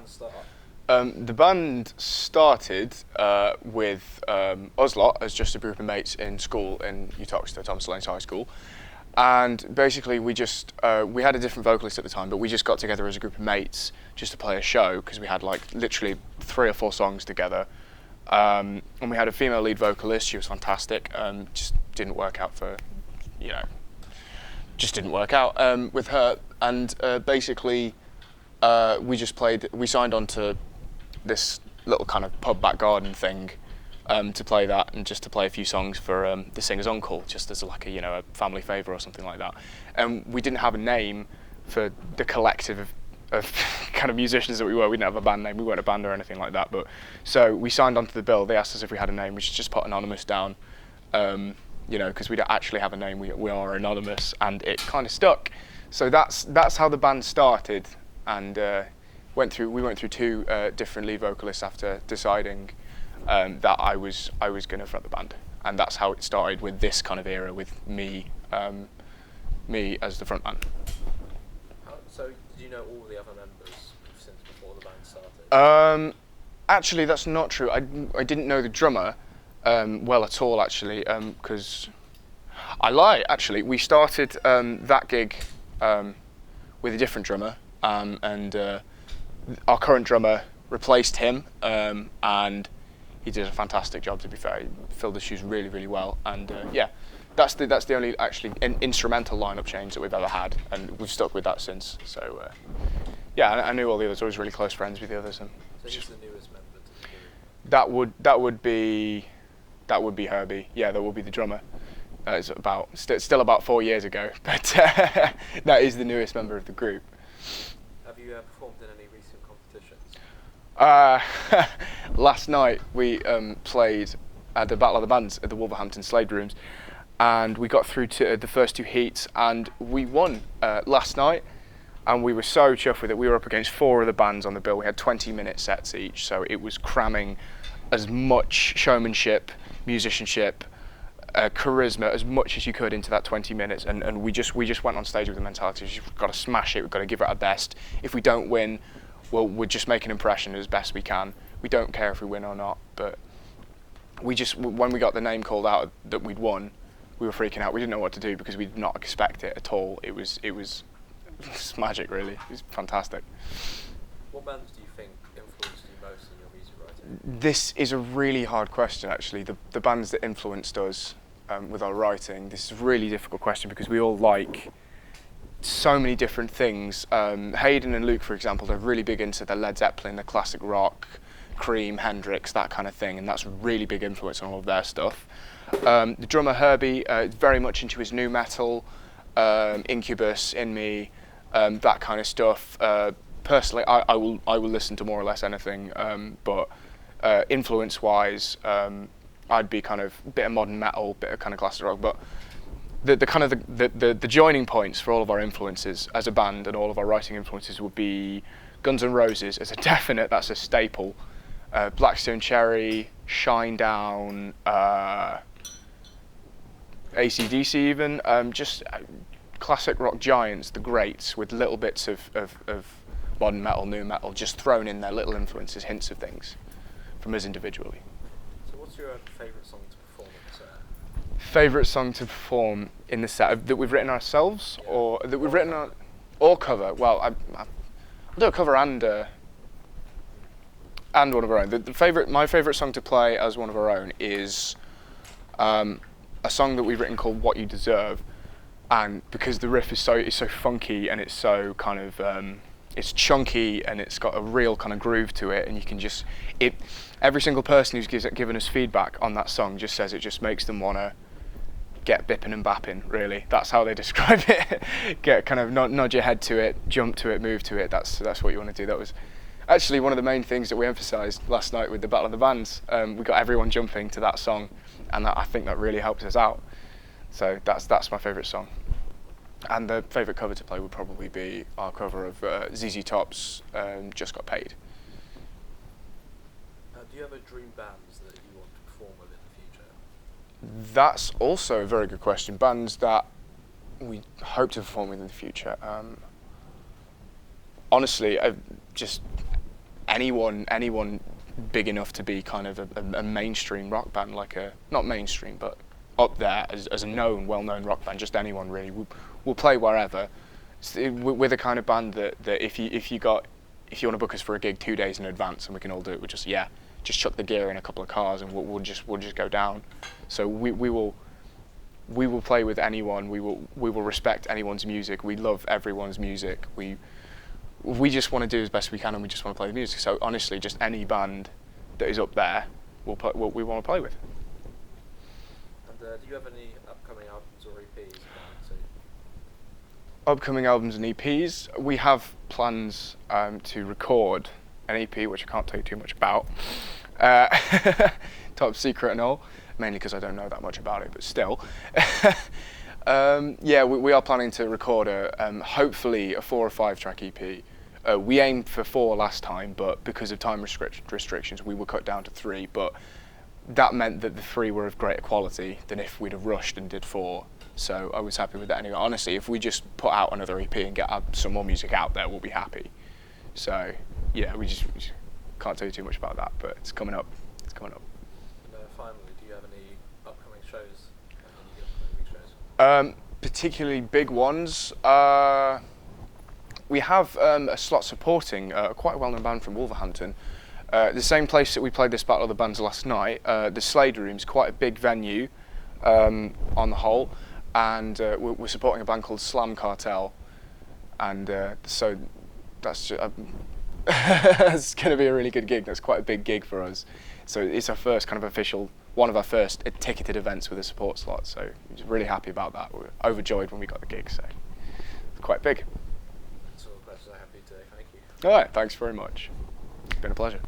band start? The band started with us lot as just a group of mates in school in Uttoxeter, Thomas Lanes High School. And basically we just, we had a different vocalist at the time, but we just got together as a group of mates just to play a show, because we had like literally 3 or 4 songs together. And we had a female lead vocalist. She was fantastic. Just didn't work out for, just didn't work out with her. And basically we signed on to this little kind of pub back garden thing to play that, and just to play a few songs for the singer's uncle, just as like a family favour or something like that. And we didn't have a name for the collective of kind of musicians that we were. We didn't have a band name. We weren't a band or anything like that. But so we signed onto the bill. They asked us if we had a name. We should just put Anonymous down, because we don't actually have a name. We are anonymous, and it kind of stuck. So that's how the band started, and we went through 2 different lead vocalists after deciding that I was going to front the band, and that's how it started with this kind of era with me as the front man. So did you know all the other members since before the band started? Actually, that's not true. I didn't know the drummer well at all, actually, because I lie. Actually, we started that gig with a different drummer, and our current drummer replaced him, and he did a fantastic job, to be fair. He filled the shoes really, really well, and that's the only actually instrumental lineup change that we've ever had, and we've stuck with that since. So I knew all the others. I was really close friends with the others. And so who's the newest member to the group? That would be Herbie. Yeah, that would be the drummer. It's still about 4 years ago, but that is the newest member of the group. Have you performed in any recent competitions? Last night we played at the Battle of the Bands at the Wolverhampton Slade Rooms, and we got through to the first 2 heats, and we won last night, and we were so chuffed with it. We were up against 4 other bands on the bill. We had 20-minute sets each, so it was cramming as much showmanship, musicianship, charisma as much as you could into that 20 minutes, and we just went on stage with the mentality we've got to smash it, we've got to give it our best. If we don't win, we'll just make an impression as best we can. We don't care if we win or not, but when we got the name called out that we'd won, we were freaking out. We didn't know what to do because we did not expect it at all. It was magic, really. It was fantastic. What bands do you think influenced you most in your music writing? This is a really hard question, actually. The bands that influenced us with our writing. This is a really difficult question because we all like so many different things. Hayden and Luke, for example, they're really big into the Led Zeppelin, the classic rock, Cream, Hendrix, that kind of thing, and that's a really big influence on all of their stuff. The drummer Herbie is very much into his new metal, Incubus, In Me, that kind of stuff. Personally, I will listen to more or less anything, but influence-wise, I'd be kind of a bit of modern metal, bit of kind of classic rock, but the joining points for all of our influences as a band and all of our writing influences would be Guns N' Roses as a definite, that's a staple. Black Stone Cherry, Shinedown, AC/DC even, just classic rock giants, the greats, with little bits of modern metal, new metal, just thrown in there, little influences, hints of things from us individually. So what's your favourite song to perform in the set? Favourite song to perform in the set that we've written ourselves, or that we've written or cover? Well, I'll do a cover and one of our own. My favourite song to play as one of our own is a song that we've written called "What You Deserve," and because the riff is so funky and it's so kind of it's chunky and it's got a real kind of groove to it, and you can just every single person who's given us feedback on that song just says it just makes them want to get bipping and bapping, really. That's how they describe it. Get kind of nod your head to it, jump to it, move to it. That's what you want to do. That was actually one of the main things that we emphasised last night with the Battle of the Bands. We got everyone jumping to that song, and I think that really helps us out. So that's my favourite song. And the favourite cover to play would probably be our cover of ZZ Top's Just Got Paid. Do you have a dream bands that you want to perform with in the future? That's also a very good question. Bands that we hope to perform with in the future. Honestly, anyone big enough to be kind of a mainstream rock band, like not mainstream, but up there as a well-known rock band. Just anyone really. We'll play wherever. We're the kind of band that if you want to book us for a gig 2 days in advance and we can all do it, we'll just chuck the gear in a couple of cars and we'll just go down. So we will play with anyone. We will respect anyone's music. We love everyone's music. We just want to do as best we can, and we just want to play the music. So honestly, just any band that is up there, we want to play with. And do you have any upcoming albums or EPs? Upcoming albums and EPs, we have plans to record an EP, which I can't tell you too much about. Top secret and all, mainly because I don't know that much about it, but still. We are planning to record hopefully a 4 or 5 track EP. We aimed for 4 last time, but because of time restrictions, we were cut down to 3. But that meant that the 3 were of greater quality than if we'd have rushed and did 4. So I was happy with that anyway. Honestly, if we just put out another EP and get some more music out there, we'll be happy. So yeah, we just can't tell you too much about that, but it's coming up. It's coming up. And finally, do you have any upcoming shows? Particularly big ones. We have a slot supporting quite a well-known band from Wolverhampton. The same place that we played this Battle of the Bands last night. The Slade Room's quite a big venue on the whole, and we're supporting a band called Slam Cartel, and so that's it's going to be a really good gig. That's quite a big gig for us. So it's our first kind of official, one of our first ticketed events with a support slot. So we're really happy about that. We were overjoyed when we got the gig. So it's quite big. That's all the questions I have for you today. Thank you. All right, thanks very much. It's been a pleasure.